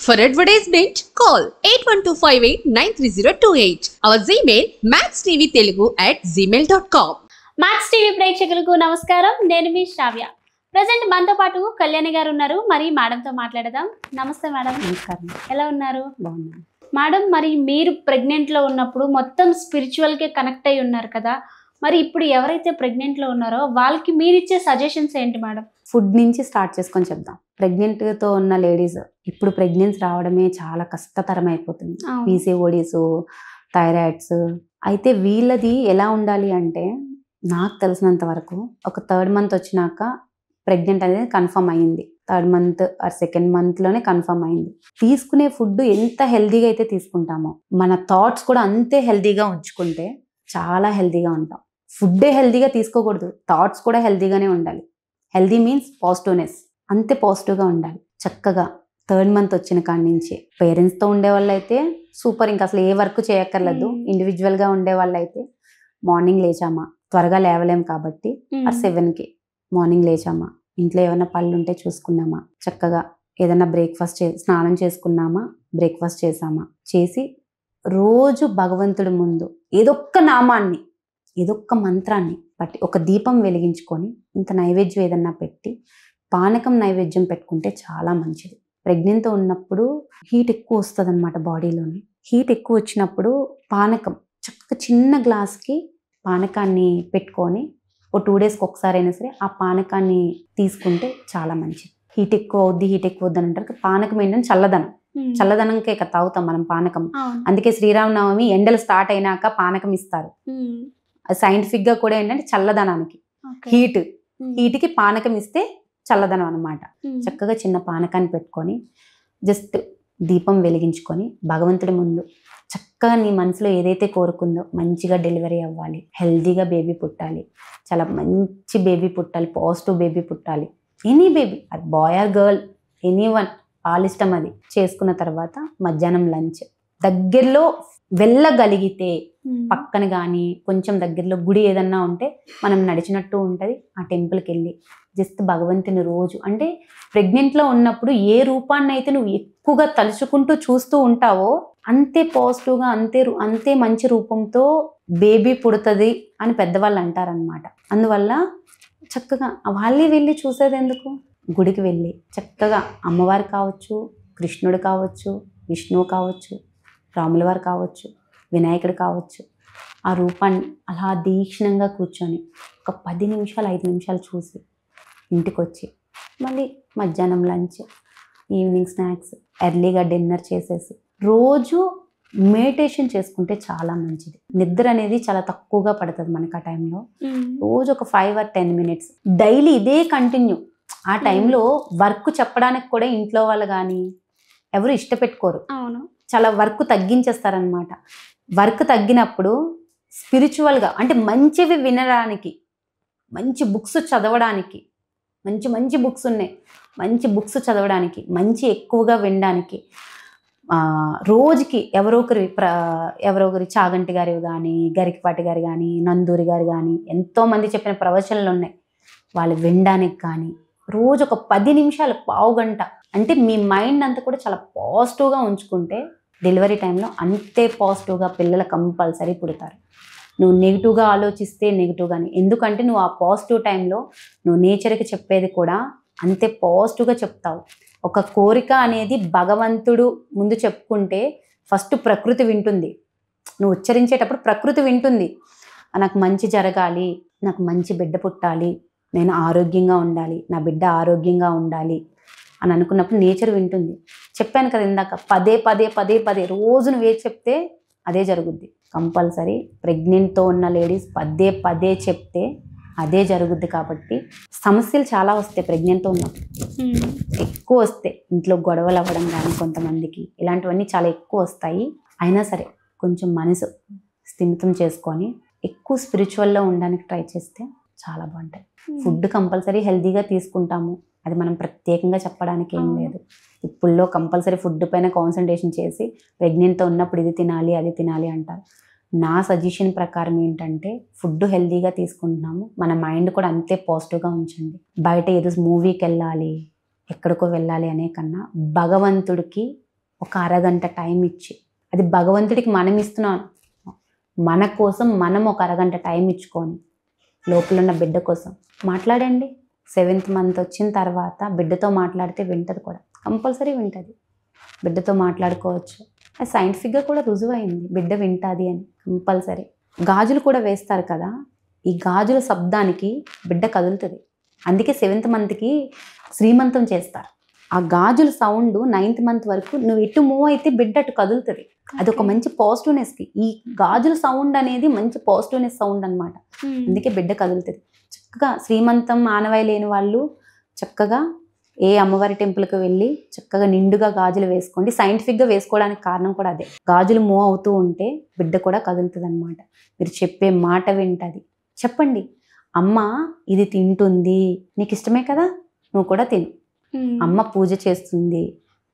For advertisement, call 8125893028. Our Gmail maxtvtelugu@gmail.com. Max TV ప్రేక్షకులకు నమస్కారం. నేను మీ శ్రావ్య. ప్రజెంట్ మనతో పాటు కళ్యాణి గారు ఉన్నారు. మరి మేడంతో మాట్లాడదాం. నమస్తే మేడం. నమస్కారం. ఎలా ఉన్నారు? బాగున్నాను మేడం. మరి మీరు ప్రెగ్నెంట్లో ఉన్నప్పుడు మొత్తం స్పిరిచువల్కే కనెక్ట్ అయి ఉన్నారు కదా, మరి ఇప్పుడు ఎవరైతే ప్రెగ్నెంట్లో ఉన్నారో వాళ్ళకి మీరు ఇచ్చే సజెషన్స్ ఏంటి మేడం? ఫుడ్ నుంచి స్టార్ట్ చేసుకొని చెప్దాం. ప్రెగ్నెంట్తో ఉన్న లేడీస్ ఇప్పుడు ప్రెగ్నెన్సీ రావడమే చాలా కష్టతరం అయిపోతుంది. PCODs, thyroids. అయితే వీళ్ళది ఎలా ఉండాలి అంటే, నాకు తెలిసినంత వరకు ఒక 3rd month వచ్చినాక ప్రెగ్నెంట్ అనేది కన్ఫర్మ్ అయ్యింది. 3rd month are 2nd monthలోనే confirm అయింది. తీసుకునే ఫుడ్ ఎంత హెల్దీగా అయితే తీసుకుంటామో, మన థాట్స్ కూడా అంతే హెల్దీగా ఉంచుకుంటే చాలా హెల్దీగా ఉంటాం. ఫుడ్డే హెల్దీగా తీసుకోకూడదు, థాట్స్ కూడా హెల్దీగానే ఉండాలి. హెల్దీ మీన్స్ పాజిటివ్నెస్, అంతే పాజిటివ్గా ఉండాలి. చక్కగా 3rd month వచ్చిన కాడి నుంచి పేరెంట్స్తో ఉండే వాళ్ళు అయితే సూపర్, ఇంకా అసలు ఏ వర్క్ చేయక్కర్లేదు. ఇండివిజువల్గా ఉండే వాళ్ళు అయితే మార్నింగ్ లేచామా, త్వరగా లేవలేం కాబట్టి 7కి మార్నింగ్ లేచామా, ఇంట్లో ఏమైనా పళ్ళు ఉంటే చూసుకున్నామా, చక్కగా ఏదైనా బ్రేక్ఫాస్ట్ స్నానం చేసుకున్నామా, బ్రేక్ఫాస్ట్ చేసామా, చేసి రోజు భగవంతుడి ముందు ఏదొక్క నామాన్ని, ఏదొక్క మంత్రాన్ని బట్టి ఒక దీపం వెలిగించుకొని ఇంత నైవేద్యం ఏదన్నా పెట్టి పానకం నైవేద్యం పెట్టుకుంటే చాలా మంచిది. ప్రెగ్నెంట్తో ఉన్నప్పుడు హీట్ ఎక్కువ వస్తుంది అనమాట బాడీలోని. హీట్ ఎక్కువ వచ్చినప్పుడు పానకం చక్కగా చిన్న గ్లాస్కి పానకాన్ని పెట్టుకొని ఓ 2 daysకి ఒకసారి అయినా సరే ఆ పానకాన్ని తీసుకుంటే చాలా మంచిది. హీట్ ఎక్కువ అవుద్ది అని అంటారు. పానకం ఏంటంటే చల్లదనంకే కదా తాగుతాం మనం పానకం. అందుకే శ్రీరామనవమి ఎండలు స్టార్ట్ అయినాక పానకం ఇస్తారు. అది సైంటిఫిక్గా కూడా ఏంటంటే చల్లదనానికి, హీట్కి పానకం ఇస్తే చల్లదనం అనమాట. చక్కగా చిన్న పానకాన్ని పెట్టుకొని జస్ట్ దీపం వెలిగించుకొని భగవంతుడి ముందు చక్కగా నీ మనసులో ఏదైతే కోరుకుందో, మంచిగా డెలివరీ అవ్వాలి, హెల్దీగా బేబీ పుట్టాలి, చాలా మంచి బేబీ పుట్టాలి, పాజిటివ్ బేబీ పుట్టాలి, ఎనీ బేబీ, అది బాయ్ ఆర్ గర్ల్, ఎనీవన్, వాళ్ళ ఇష్టం. అది చేసుకున్న తర్వాత మధ్యాహ్నం లంచ్. దగ్గరలో వెళ్ళగలిగితే పక్కన కానీ కొంచెం దగ్గరలో గుడి ఏదన్నా ఉంటే మనం నడిచినట్టు ఉంటుంది, ఆ టెంపుల్కి వెళ్ళి జస్ట్ భగవంతుని రోజు, అంటే ప్రెగ్నెంట్లో ఉన్నప్పుడు ఏ రూపాన్ని అయితే నువ్వు ఎక్కువగా తలుచుకుంటూ చూస్తూ ఉంటావో అంతే పాజిటివ్గా, అంతే మంచి రూపంతో బేబీ పుడుతుంది అని పెద్దవాళ్ళు అంటారనమాట. అందువల్ల చక్కగా వాళ్ళే వెళ్ళి చూసేది ఎందుకు, గుడికి వెళ్ళి చక్కగా అమ్మవారు కావచ్చు, కృష్ణుడు కావచ్చు, విష్ణువు కావచ్చు, రాముల వారు కావచ్చు, వినాయకుడు కావచ్చు, ఆ రూపాన్ని అలా దీక్షణంగా కూర్చొని ఒక 10 నిమిషాలు 5 నిమిషాలు చూసి ఇంటికి వచ్చి మళ్ళీ మధ్యాహ్నం లంచ్, ఈవినింగ్ స్నాక్స్, ఎర్లీగా డిన్నర్ చేసేసి రోజు మెడిటేషన్ చేసుకుంటే చాలా మంచిది. నిద్ర అనేది చాలా తక్కువగా పడుతుంది మనకు ఆ టైంలో. రోజు ఒక 5 or 10 minutes డైలీ ఇదే కంటిన్యూ. ఆ టైంలో వర్క్ చెప్పడానికి కూడా ఇంట్లో వాళ్ళు కానీ ఎవరు ఇష్టపెట్టుకోరు. చాలా వర్క్ తగ్గించేస్తారనమాట. వర్క్ తగ్గినప్పుడు స్పిరిచువల్గా, అంటే మంచివి వినడానికి, మంచి బుక్స్ చదవడానికి, మంచి బుక్స్ ఉన్నాయి, మంచి బుక్స్ చదవడానికి, మంచి ఎక్కువగా వినడానికి, రోజుకి ఎవరో ఒకరి చాగంటి గారి కానీ, గరికపాటి గారు కానీ, నందూరి గారు కానీ ఎంతోమంది చెప్పిన ప్రవచనాలు ఉన్నాయి, వాళ్ళు వినడానికి కానీ రోజు ఒక 10 నిమిషాలు, పావు గంట, అంటే మీ మైండ్ అంతా కూడా చాలా పాజిటివ్గా ఉంచుకుంటే డెలివరీ టైంలో అంతే పాజిటివ్గా పిల్లలు కంపల్సరీ పుడతారు. నువ్వు నెగిటివ్గా ఆలోచిస్తే నెగిటివ్గానే, ఎందుకంటే నువ్వు ఆ పాజిటివ్ టైంలో నువ్వు నేచర్కి చెప్పేది కూడా అంతే పాజిటివ్గా చెప్తావు. ఒక కోరిక అనేది భగవంతుడు ముందు చెప్పుకుంటే ఫస్ట్ ప్రకృతి వింటుంది. నువ్వు ఉచ్చరించేటప్పుడు ప్రకృతి వింటుంది, నాకు మంచి జరగాలి, నాకు మంచి బిడ్డ పుట్టాలి, నేను ఆరోగ్యంగా ఉండాలి, నా బిడ్డ ఆరోగ్యంగా ఉండాలి అని అనుకున్నప్పుడు నేచర్ వింటుంది. చెప్పాను కదా ఇందాక, పదే రోజు నువ్వే చెప్తే అదే జరుగుద్ది కంపల్సరీ. ప్రెగ్నెంట్తో ఉన్న లేడీస్ పదే చెప్తే అదే జరుగుద్ది. కాబట్టి సమస్యలు చాలా వస్తాయి ప్రెగ్నెంట్తో ఉన్నప్పుడు, ఎక్కువ వస్తాయి. ఇంట్లో గొడవలు అవ్వడం కానీ కొంతమందికి ఇలాంటివన్నీ చాలా ఎక్కువ వస్తాయి. అయినా సరే కొంచెం మనసు స్థిమితం చేసుకొని ఎక్కువ స్పిరిచువల్లో ఉండడానికి ట్రై చేస్తే చాలా బాగుంటాయి. ఫుడ్ కంపల్సరీ హెల్తీగా తీసుకుంటాము, అది మనం ప్రత్యేకంగా చెప్పడానికి ఏం లేదు. ఇప్పుడులో కంపల్సరీ ఫుడ్ పైన కాన్సన్ట్రేషన్ చేసి ప్రెగ్నెంట్తో ఉన్నప్పుడు ఇది తినాలి అది తినాలి అంటారు. నా సజెషన్ ప్రకారం ఏంటంటే, ఫుడ్ హెల్తీగా తీసుకుంటున్నాము, మన మైండ్ కూడా అంతే పాజిటివ్గా ఉంచండి. బయట ఏదో మూవీకి వెళ్ళాలి, ఎక్కడికో వెళ్ళాలి అనే కన్నా భగవంతుడికి ఒక అరగంట టైం ఇచ్చి, అది భగవంతుడికి మనం ఇస్తున్నాం, మన కోసం మనం ఒక అరగంట టైం ఇచ్చుకొని లోపల ఉన్న బిడ్డ కోసం మాట్లాడండి. 7th మంత్ వచ్చిన తర్వాత బిడ్డతో మాట్లాడితే వింటది కూడా, కంపల్సరీ వింటది. బిడ్డతో మాట్లాడుకోవచ్చు. అది సైంటిఫిక్గా కూడా రుజువైంది, బిడ్డ వింటుంది అని కంపల్సరీ. గాజులు కూడా వేస్తారు కదా, ఈ గాజుల శబ్దానికి బిడ్డ కదులుతుంది. అందుకే 7th మంత్కి శ్రీమంతం చేస్తారు. ఆ గాజుల సౌండ్ 9th మంత్ వరకు నువ్వు ఎటు మూవ్ అయితే బిడ్డ అటు కదులుతుంది. అది ఒక మంచి పాజిటివ్నెస్కి. ఈ గాజుల సౌండ్ అనేది మంచి పాజిటివ్నెస్ సౌండ్ అనమాట. అందుకే బిడ్డ కదులుతుంది. చక్కగా శ్రీమంతం ఆనవాయి లేని వాళ్ళు చక్కగా ఏ అమ్మవారి టెంపుల్కి వెళ్ళి చక్కగా నిండుగా గాజులు వేసుకోండి. సైంటిఫిక్గా వేసుకోవడానికి కారణం కూడా అదే. గాజులు మూవ్ అవుతూ ఉంటే బిడ్డ కూడా కదులుతుంది అనమాట. మీరు చెప్పే మాట వింటది. చెప్పండి, అమ్మ ఇది తింటుంది, నీకు ఇష్టమే కదా, నువ్వు కూడా తిను. అమ్మ పూజ చేస్తుంది,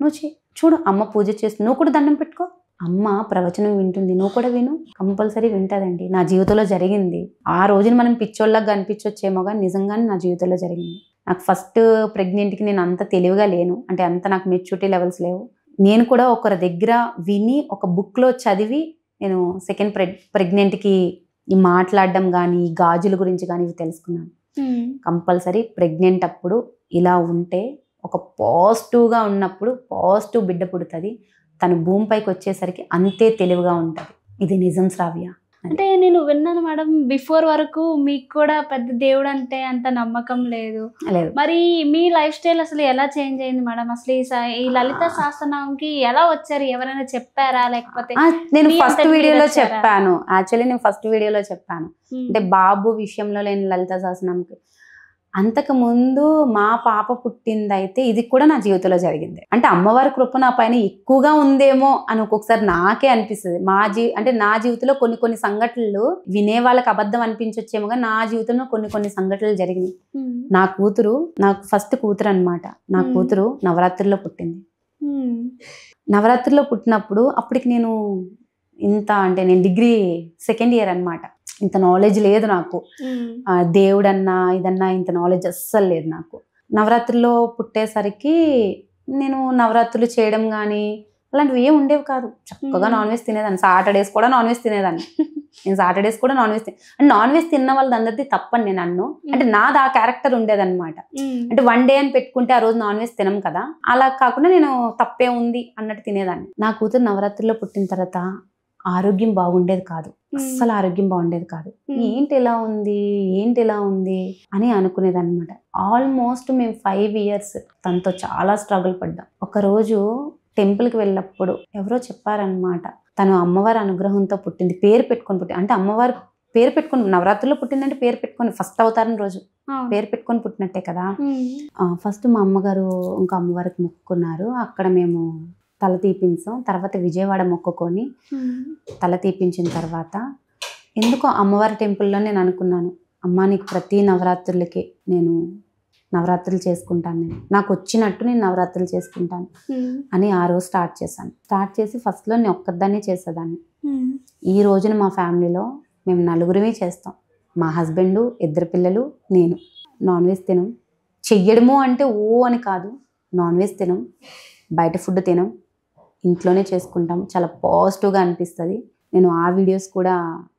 నువ్వు చూడు అమ్మ పూజ చేస్తుంది, నువ్వు కూడా దండం పెట్టుకో. అమ్మ ప్రవచనం వింటుంది, నువ్వు కూడా విను. కంపల్సరీ వింటదండి. నా జీవితంలో జరిగింది. ఆ రోజున మనం పిచ్చోళ్ళగా కనిపించొచ్చేమో కానీ నిజంగానే నా జీవితంలో జరిగింది. నాకు ఫస్ట్ ప్రెగ్నెంట్కి నేను అంత తెలివిగా లేను, అంటే అంత నాకు మెచ్యూరిటీ లెవెల్స్ లేవు. నేను కూడా ఒకరి దగ్గర విని ఒక బుక్లో చదివి నేను సెకండ్ ప్రెగ్నెంట్కి ఈ మాట్లాడడం కానీ ఈ గాజుల గురించి కానీ ఇవి తెలుసుకున్నాను. కంపల్సరీ ప్రెగ్నెంట్ అప్పుడు ఇలా ఉంటే, ఒక పాజిటివ్గా ఉన్నప్పుడు పాజిటివ్ బిడ్డ పుడుతుంది. తను భూమిపైకి వచ్చేసరికి అంతే తెలివిగా ఉంటుంది. ఇది నిజం శ్రావ్య. అంటే నేను విన్నాను మేడం, బిఫోర్ వరకు మీకు కూడా పెద్ద దేవుడు అంటే అంత నమ్మకం లేదు. మరి మీ లైఫ్ స్టైల్ అసలు ఎలా చేంజ్ అయింది మేడం? అసలు ఈ లలిత సహస్రనామంకి ఎలా వచ్చారు? ఎవరైనా చెప్పారా లేకపోతే? నేను ఫస్ట్ వీడియోలో చెప్పాను. యాక్చువల్లీ నేను ఫస్ట్ వీడియోలో చెప్పాను, అంటే బాబు విషయంలో లేని లలిత సహస్రనామంకి. అంతకు ముందు మా పాప పుట్టిందైతే ఇది కూడా నా జీవితంలో జరిగింది. అంటే అమ్మవారి కృప నా పైన ఎక్కువగా ఉందేమో అని ఒక్కొక్కసారి నాకే అనిపిస్తుంది. అంటే నా జీవితంలో కొన్ని సంఘటనలు వినే వాళ్ళకి అబద్ధం అనిపించొచ్చేమో కానీ నా జీవితంలో కొన్ని సంఘటనలు జరిగినాయి. నాకు ఫస్ట్ కూతురు అనమాట. నా కూతురు నవరాత్రిలో పుట్టింది. నవరాత్రిలో పుట్టినప్పుడు అప్పటికి నేను నేను డిగ్రీ సెకండ్ ఇయర్ అనమాట. ఇంత నాలెడ్జ్ లేదు నాకు, దేవుడన్నా ఇదన్నా ఇంత నాలెడ్జ్ అస్సలు లేదు నాకు. నవరాత్రిలో పుట్టేసరికి నేను నవరాత్రులు చేయడం కానీ అలాంటివి ఏమి ఉండేవి కాదు. చక్కగా నాన్ వెజ్ తినేదాన్ని. సాటర్డేస్ కూడా నాన్ వెజ్ తినేదాన్ని. నేను సాటర్డేస్ కూడా నాన్ వెజ్ నాన్ వెజ్ తిన్న వాళ్ళందరిది తప్పని నేను అన్ను. అంటే నాది ఆ క్యారెక్టర్ ఉండేదన్నమాట. అంటే 1 డే అని పెట్టుకుంటే ఆ రోజు నాన్ వెజ్ తినం కదా, అలా కాకుండా నేను తప్పే ఉంది అన్నట్టు తినేదాన్ని. నా కూతురు నవరాత్రిలో పుట్టిన తర్వాత ఆరోగ్యం బాగుండేది కాదు, అస్సలు ఆరోగ్యం బాగుండేది కాదు. ఏంటి ఎలా ఉంది అని అనుకునేది అనమాట. ఆల్మోస్ట్ మేము 5 years తనతో చాలా స్ట్రగుల్ పడ్డాం. ఒకరోజు టెంపుల్కి వెళ్ళినప్పుడు ఎవరో చెప్పారనమాట, తను అమ్మవారి అనుగ్రహంతో పుట్టింది, పేరు పెట్టుకొని పుట్టింది. అంటే అమ్మవారి పేరు పెట్టుకొని నవరాత్రిలో పుట్టిందంటే పేరు పెట్టుకొని, ఫస్ట్ అవతారం రోజు పేరు పెట్టుకొని పుట్టినట్టే కదా. ఫస్ట్ మా అమ్మగారు ఇంకా అమ్మవారికి మొక్కుకున్నారు. అక్కడ మేము తల తీపించాం. తర్వాత విజయవాడ మొక్కుకొని తల తీపించిన తర్వాత ఎందుకో అమ్మవారి టెంపుల్లో నేను అనుకున్నాను, అమ్మ నీకు ప్రతి నవరాత్రులకి నేను నవరాత్రులు చేసుకుంటాను, నాకు వచ్చినట్టు నేను నవరాత్రులు చేసుకుంటాను అని ఆ రోజు స్టార్ట్ చేశాను. స్టార్ట్ చేసి ఫస్ట్లో నేను ఒక్కదాన్నే చేసేదాన్ని. ఈ రోజున మా ఫ్యామిలీలో మేము 4 చేస్తాం. మా హస్బెండ్, 2 పిల్లలు, నేను. నాన్ వెజ్ తినం. చెయ్యడము అంటే ఓ అని కాదు, నాన్ వెజ్ తినం, బయట ఫుడ్ తినం, ఇంట్లోనే చేసుకుంటాం. చాలా పాజిటివ్గా అనిపిస్తుంది. నేను ఆ వీడియోస్ కూడా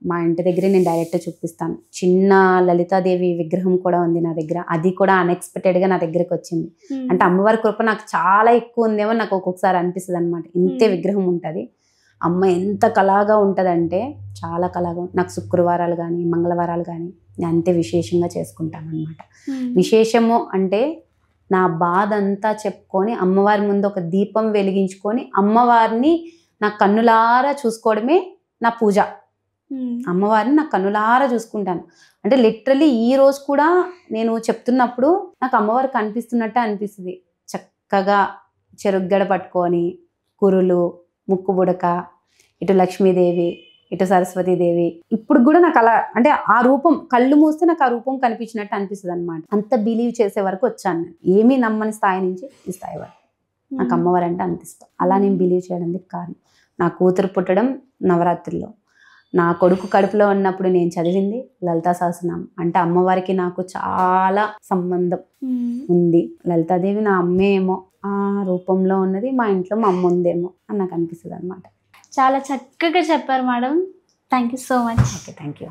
మా ఇంటి దగ్గరే నేను డైరెక్ట్గా చూపిస్తాను. చిన్న లలితాదేవి విగ్రహం కూడా ఉంది నా దగ్గర. అది కూడా అన్ఎక్స్పెక్టెడ్గా నా దగ్గరకు వచ్చింది. అంటే అమ్మవారి కృప నాకు చాలా ఎక్కువ ఉందేమో నాకు ఒక్కొక్కసారి అనిపిస్తుంది అనమాట. ఇంతే విగ్రహం ఉంటుంది. అమ్మ ఎంత కళగా ఉంటుందంటే చాలా కళగా. నాకు శుక్రవారాలు కానీ మంగళవారాలు కానీ నేను అంతే విశేషంగా చేసుకుంటాను అనమాట. విశేషము అంటే నా బాధ అంతా చెప్పుకొని అమ్మవారి ముందు ఒక దీపం వెలిగించుకొని అమ్మవారిని నా కన్నులారా చూసుకోవడమే నా పూజ. అమ్మవారిని నా కన్నులారా చూసుకుంటాను. అంటే లిటరలీ ఈ రోజు కూడా నేను చెప్తున్నప్పుడు నాకు అమ్మవారు కనిపిస్తున్నట్టే అనిపిస్తుంది. చక్కగా చెరుగ్గడ పట్టుకొని, కురులు, ముక్కు బుడక, ఇటు లక్ష్మీదేవి, ఇటు సరస్వతీదేవి. ఇప్పుడు కూడా నాకు అలా, అంటే ఆ రూపం కళ్ళు మూస్తే నాకు ఆ రూపం కనిపించినట్టు అనిపిస్తుంది అనమాట. అంత బిలీవ్ చేసే వరకు వచ్చాను నేను. ఏమీ నమ్మని స్థాయి నుంచి ఈ స్థాయి వరకు నాకు అమ్మవారు అంటే అనిపిస్తాం. అలా నేను బిలీవ్ చేయడానికి కారణం నా కూతురు పుట్టడం నవరాత్రిలో, నా కొడుకు కడుపులో ఉన్నప్పుడు నేను చదివింది లలితా సహస్రనామం. అంటే అమ్మవారికి నాకు చాలా సంబంధం ఉంది. లలితాదేవి నా అమ్మే ఏమో ఆ రూపంలో ఉన్నది, మా ఇంట్లో మా అమ్మ ఉందేమో అని నాకు అనిపిస్తుంది అనమాట. చాలా చక్కగా చెప్పారు madam. Thank you so much. Okay, thank you.